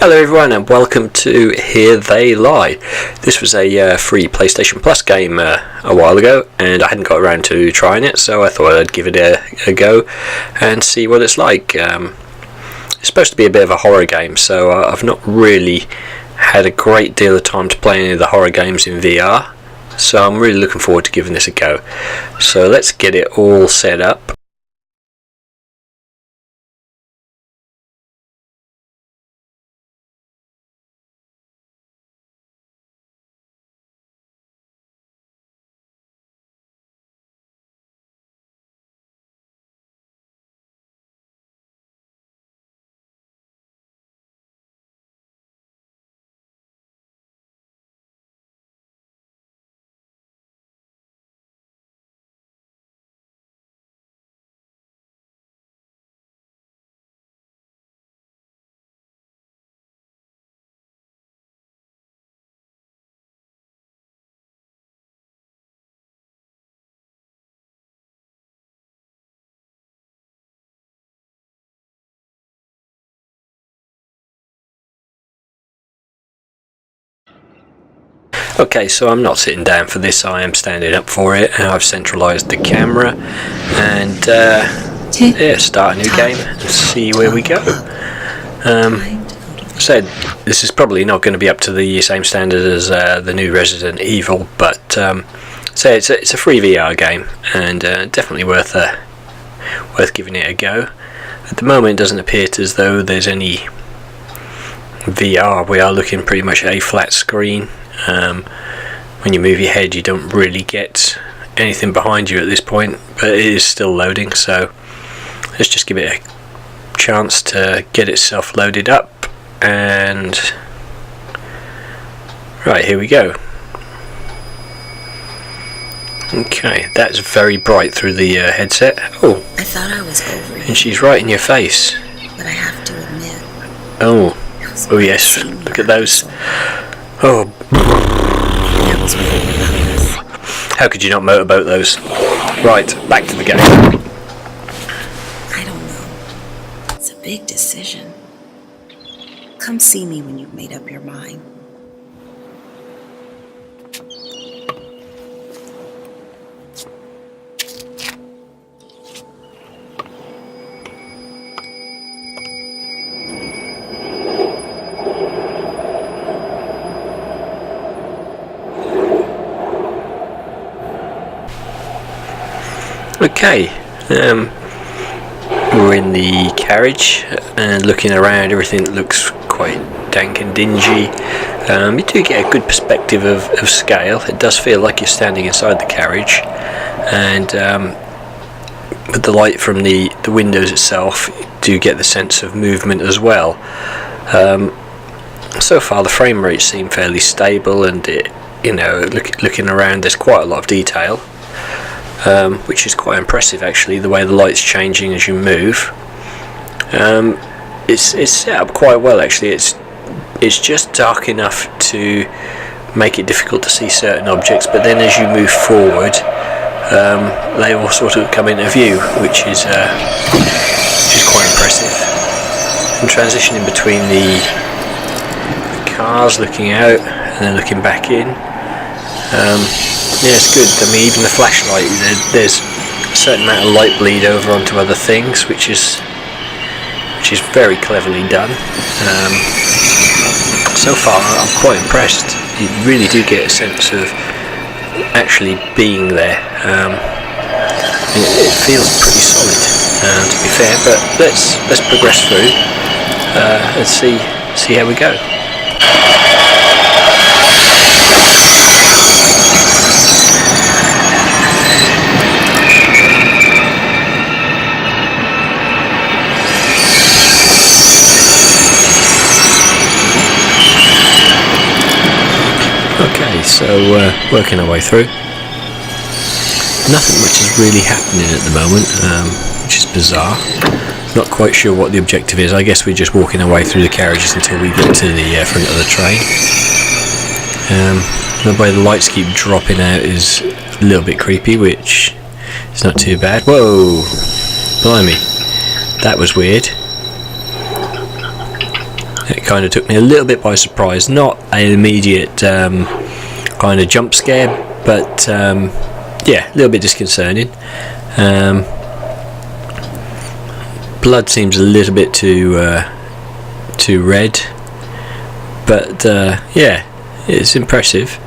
Hello everyone and welcome to Here They Lie. This was a free PlayStation Plus game a while ago and I hadn't got around to trying it, so I thought I'd give it a go and see what it's like. It's supposed to be a bit of a horror game, so I've not really had a great deal of time to play any of the horror games in VR, so I'm really looking forward to giving this a go. So let's get it all set up. Okay, so I'm not sitting down for this, I am standing up for it, and I've centralised the camera, and yeah, start a new game and see where we go. Said this is probably not going to be up to the same standard as the new Resident Evil, but so it's a free VR game, and definitely worth giving it a go. At the moment, it doesn't appear as though there's any VR. We are looking pretty much at a flat screen. When you move your head, you don't really get anything behind you at this point, but it is still loading, so let's just give it a chance to get itself loaded up. And right, here we go. Okay, that's very bright through the headset. Oh, I thought I was over you, and she's right in your face. but I have to admit. Oh yes, look at those. Oh, That was really how could you not motorboat those? Right, back to the game. I don't know. It's a big decision. Come see me when you've made up your mind. Okay, we're in the carriage and looking around. Everything looks quite dank and dingy. You do get a good perspective of scale. It does feel like you're standing inside the carriage, and with the light from the windows itself, you do get the sense of movement as well. So far the frame rates seem fairly stable, and looking around, there's quite a lot of detail. Which is quite impressive actually, the way the light's changing as you move. It's set up quite well actually. It's just dark enough to make it difficult to see certain objects, but then as you move forward, they all sort of come into view, which is quite impressive. And transitioning between the cars, looking out and then looking back in. Yeah, it's good. I mean, even the flashlight, there's a certain amount of light bleed over onto other things, which is very cleverly done. So far, I'm quite impressed. You really do get a sense of actually being there. It feels pretty solid, to be fair. But let's progress through and see how we go. Okay, so working our way through. Nothing much is really happening at the moment, which is bizarre. Not quite sure what the objective is. I guess we're just walking our way through the carriages until we get to the front of the train. The way the lights keep dropping out is a little bit creepy, which is not too bad. Whoa! Blimey, that was weird. It kind of took me a little bit by surprise. Not an immediate kind of jump scare, but yeah, a little bit disconcerting. Blood seems a little bit too red, but yeah, it's impressive.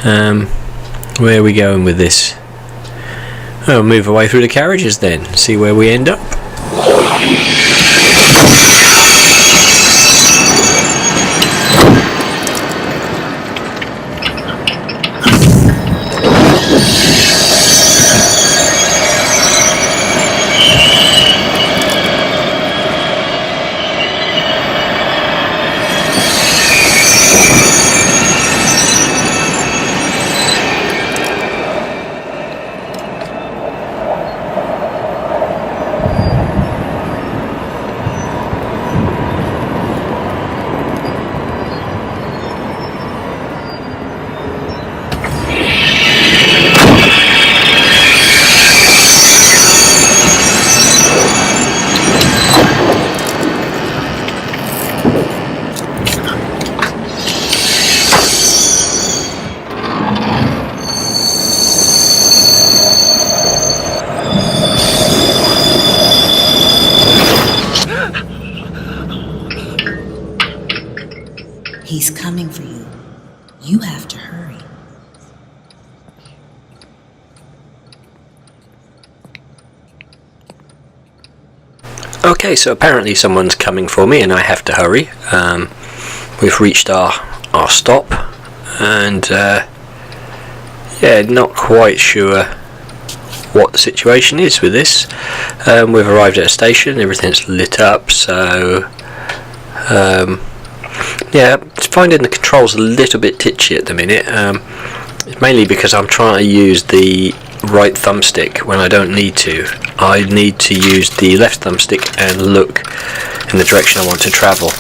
Where are we going with this? We'll move away through the carriages then, see where we end up. He's coming for you. You have to hurry. Okay, so apparently someone's coming for me and I have to hurry. We've reached our stop, and yeah, not quite sure what the situation is with this. We've arrived at a station, everything's lit up, so yeah, finding the controls a little bit titchy at the minute. It's mainly because I'm trying to use the right thumbstick when I don't need to. I need to use the left thumbstick and look in the direction I want to travel.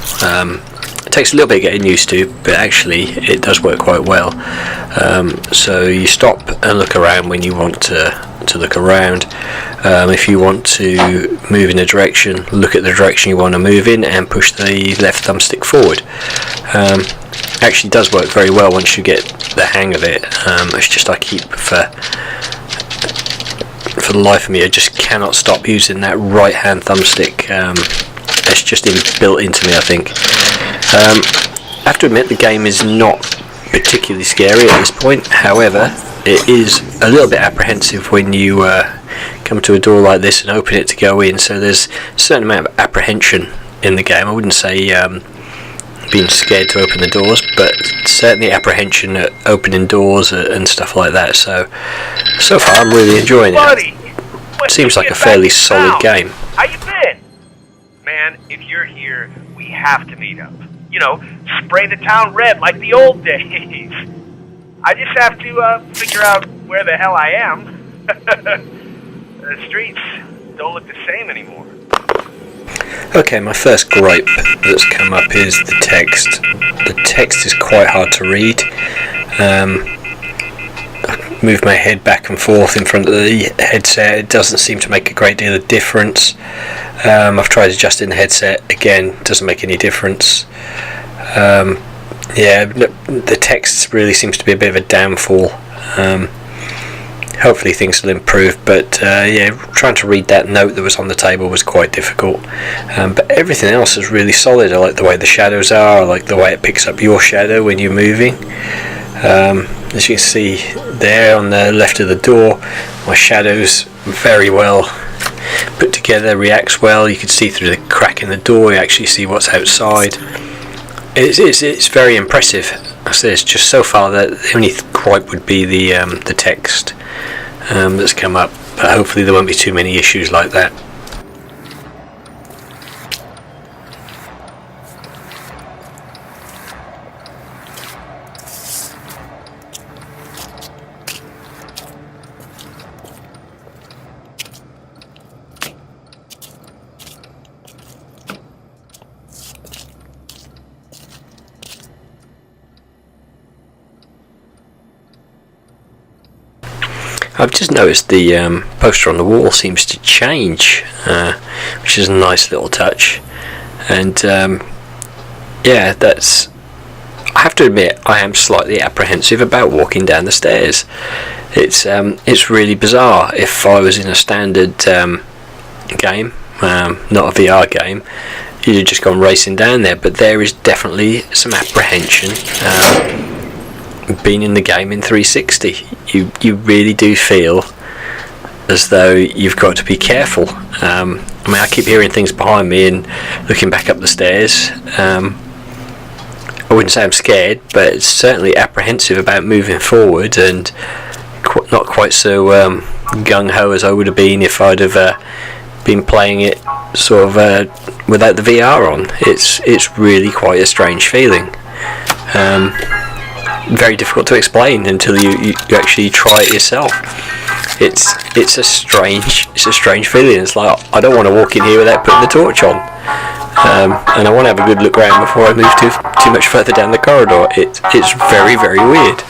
It takes a little bit getting used to, but actually it does work quite well. So you stop and look around when you want to look around. If you want to move in a direction, look at the direction you want to move in and push the left thumbstick forward. Actually does work very well once you get the hang of it. It's just I keep for the life of me, I just cannot stop using that right hand thumbstick. It's just built into me, I think. I have to admit the game is not particularly scary at this point. However, it is a little bit apprehensive when you come to a door like this and open it to go in, so there's a certain amount of apprehension in the game. I wouldn't say being scared to open the doors, but certainly apprehension at opening doors and stuff like that. So far I'm really enjoying it. Seems like a fairly solid game. How you been? Man, if you're here, we have to meet up. You know, spray the town red like the old days. I just have to figure out where the hell I am. The streets don't look the same anymore. Okay, my first gripe that's come up is the text. The text is quite hard to read. I move my head back and forth in front of the headset. It doesn't seem to make a great deal of difference. I've tried adjusting the headset, again, doesn't make any difference. Yeah, the text really seems to be a bit of a downfall. Hopefully things will improve, but yeah, trying to read that note that was on the table was quite difficult. But everything else is really solid. I like the way the shadows are, I like the way it picks up your shadow when you're moving. As you can see there on the left of the door, my shadow's very well put together, reacts well. You can see through the crack in the door, you actually see what's outside. It's very impressive. I say it's just so far that the only gripe would be the text that's come up, but hopefully there won't be too many issues like that. I've just noticed the poster on the wall seems to change, which is a nice little touch. And yeah, that's. I have to admit, I am slightly apprehensive about walking down the stairs. It's really bizarre. If I was in a standard game, not a VR game, you'd have just gone racing down there. But there is definitely some apprehension. Being in the game in 360, you really do feel as though you've got to be careful. I mean, I keep hearing things behind me and looking back up the stairs. I wouldn't say I'm scared, but it's certainly apprehensive about moving forward, and not quite so gung-ho as I would have been if I'd have been playing it sort of without the VR on. It's really quite a strange feeling. Very difficult to explain until you actually try it yourself. It's a strange feeling. It's like, I don't want to walk in here without putting the torch on, and I want to have a good look around before I move too much further down the corridor. It's very, very weird.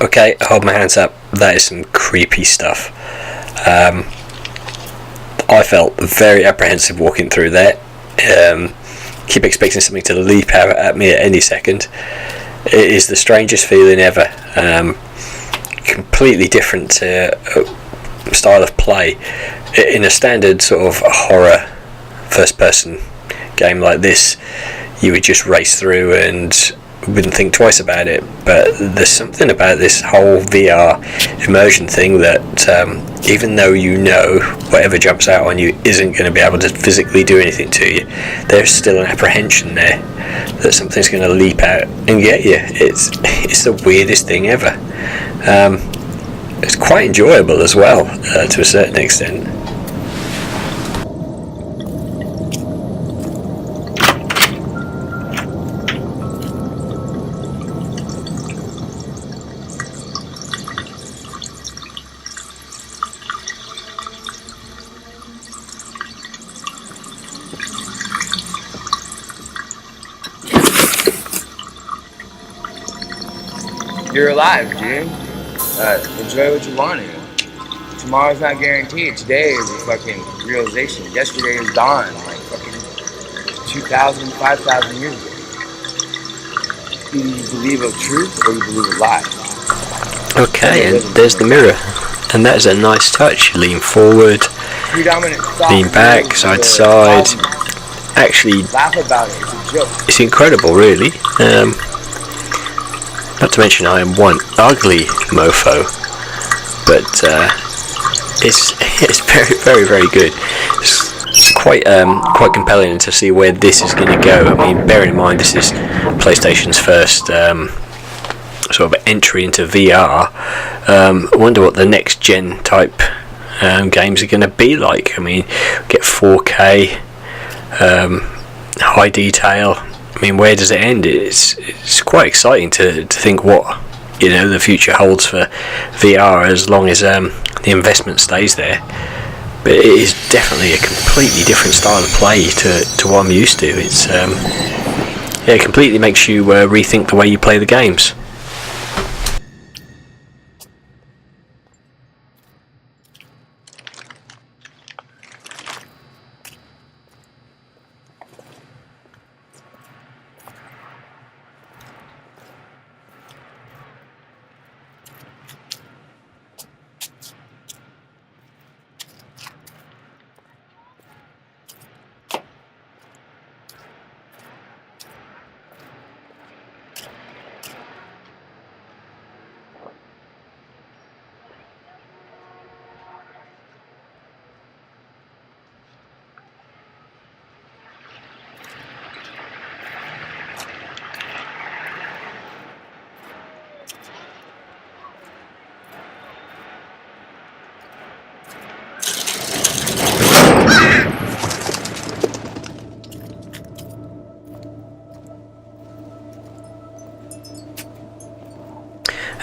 Okay, hold my hands up. That is some creepy stuff. I felt very apprehensive walking through there. Keep expecting something to leap out at me at any second. It is the strangest feeling ever. Completely different style of play. In a standard sort of horror first-person game like this, you would just race through and wouldn't think twice about it, but there's something about this whole VR immersion thing that even though you know whatever jumps out on you isn't going to be able to physically do anything to you, there's still an apprehension there that something's going to leap out and get you. It's the weirdest thing ever. It's quite enjoyable as well, to a certain extent. You're alive, dude. Enjoy what you want to. Tomorrow's not guaranteed. Today is a fucking realization. Yesterday is dawn, like fucking 2,000, 5,000 years ago. Either you believe a truth or you believe a lie. Okay, and there's the mirror. And that is a nice touch. You lean forward, lean back, side to side. Actually, laugh about it. It's a joke. It's incredible, really. Not to mention I am one ugly mofo, but it's very, very, very good. It's quite compelling to see where this is going to go. I mean, bearing in mind this is PlayStation's first sort of entry into VR. I wonder what the next gen type games are going to be like. I mean, get 4K, high detail. I mean, where does it end? It's quite exciting to think what the future holds for VR, as long as the investment stays there. But it is definitely a completely different style of play to what I'm used to. It's it completely makes you rethink the way you play the games.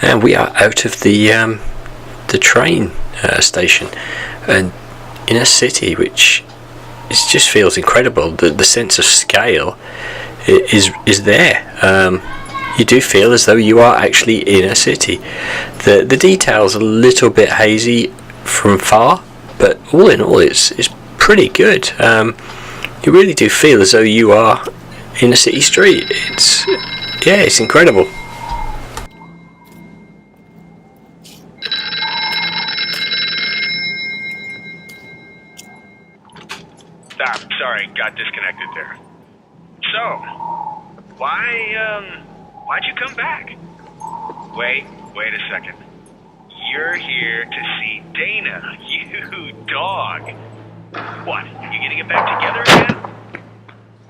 And we are out of the train station, and in a city which just feels incredible. The sense of scale is there. You do feel as though you are actually in a city. The details are a little bit hazy from far, but all in all, it's pretty good. You really do feel as though you are in a city street. It's incredible. Sorry, got disconnected there. So, why'd you come back? Wait a second. You're here to see Dana, you dog. What, you getting it back together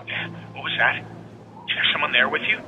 again? What was that? Is there someone there with you?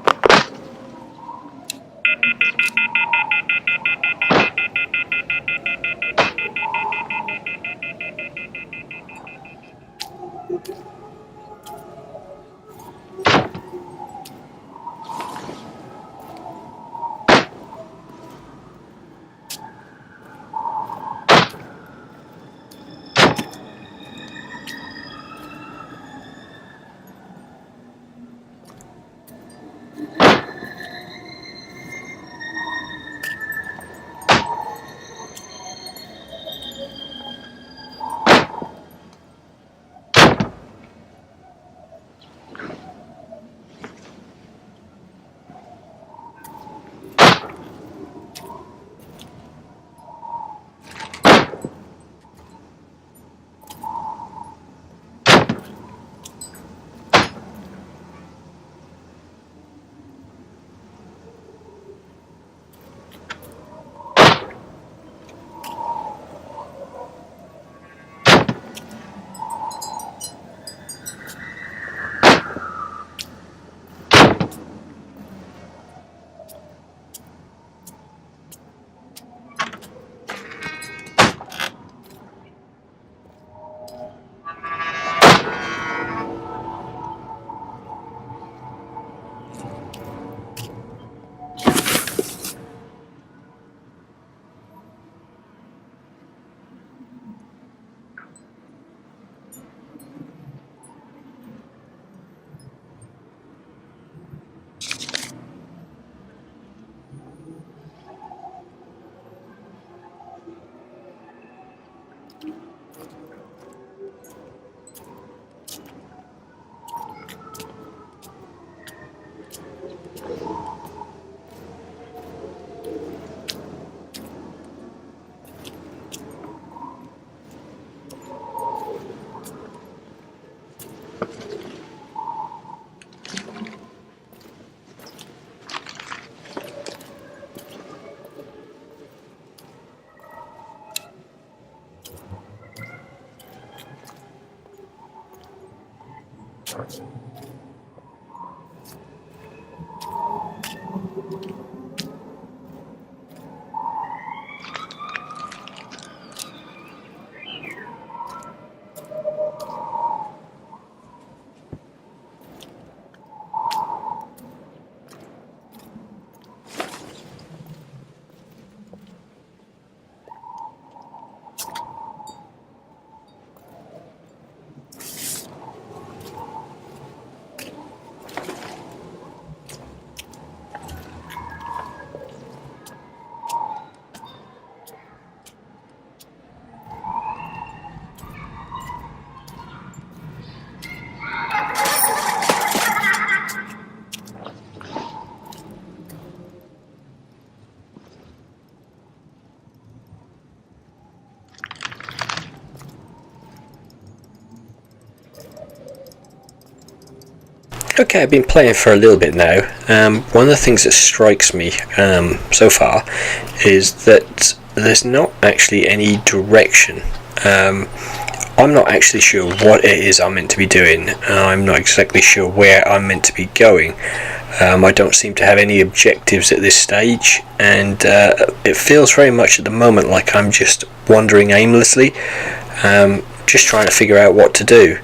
Okay, I've been playing for a little bit now. One of the things that strikes me so far is that there's not actually any direction. I'm not actually sure what it is I'm meant to be doing. I'm not exactly sure where I'm meant to be going. I don't seem to have any objectives at this stage, and it feels very much at the moment like I'm just wandering aimlessly, just trying to figure out what to do,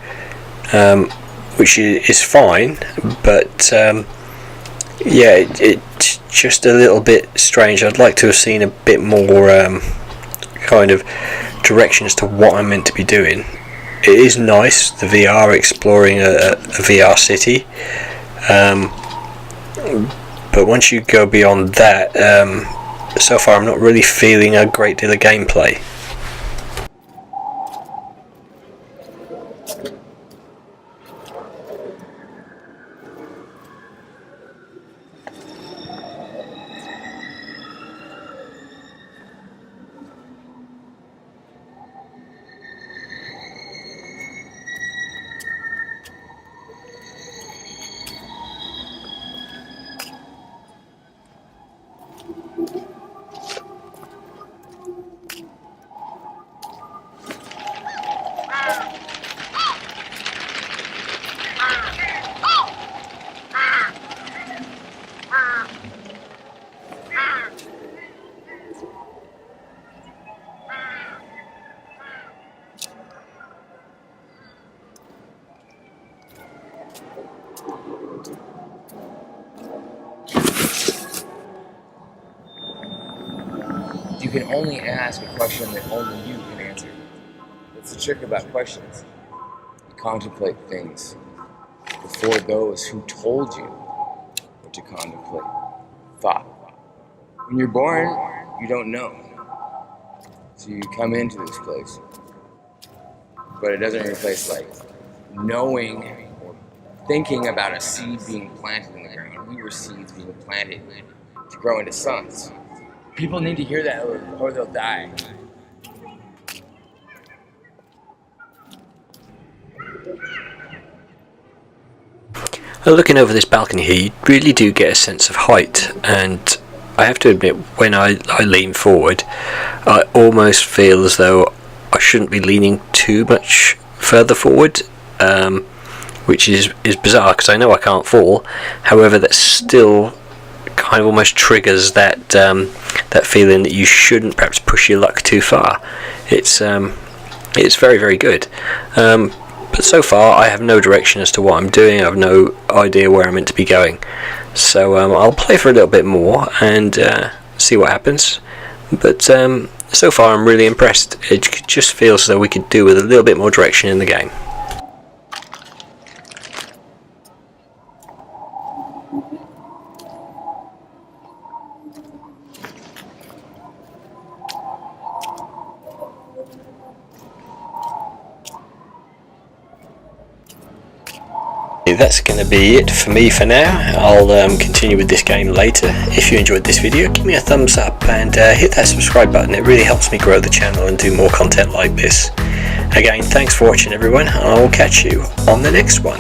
which is fine, but yeah, it's just a little bit strange. I'd like to have seen a bit more kind of direction as to what I'm meant to be doing. It is nice, the VR, exploring a VR city, but once you go beyond that, so far I'm not really feeling a great deal of gameplay. You can only ask a question that only you can answer. That's the trick about questions. You contemplate things before those who told you what to contemplate thought. When you're born, you don't know. So you come into this place. But it doesn't replace like knowing or thinking about a seed being planted in the ground. We were seeds being planted to grow into sons. People need to hear that or they'll die. Looking over this balcony here, you really do get a sense of height, and I have to admit, when I lean forward, I almost feel as though I shouldn't be leaning too much further forward, which is bizarre because I know I can't fall. However, that still kind of almost triggers that that feeling that you shouldn't perhaps push your luck too far. It's very, very good. But so far I have no direction as to what I'm doing. I have no idea where I'm meant to be going. So I'll play for a little bit more and see what happens. But so far I'm really impressed. It just feels as though we could do with a little bit more direction in the game. That's going to be it for me for now. I'll continue with this game later. If you enjoyed this video, give me a thumbs up and hit that subscribe button. It really helps me grow the channel and do more content like this. Again, thanks for watching everyone, and I will catch you on the next one.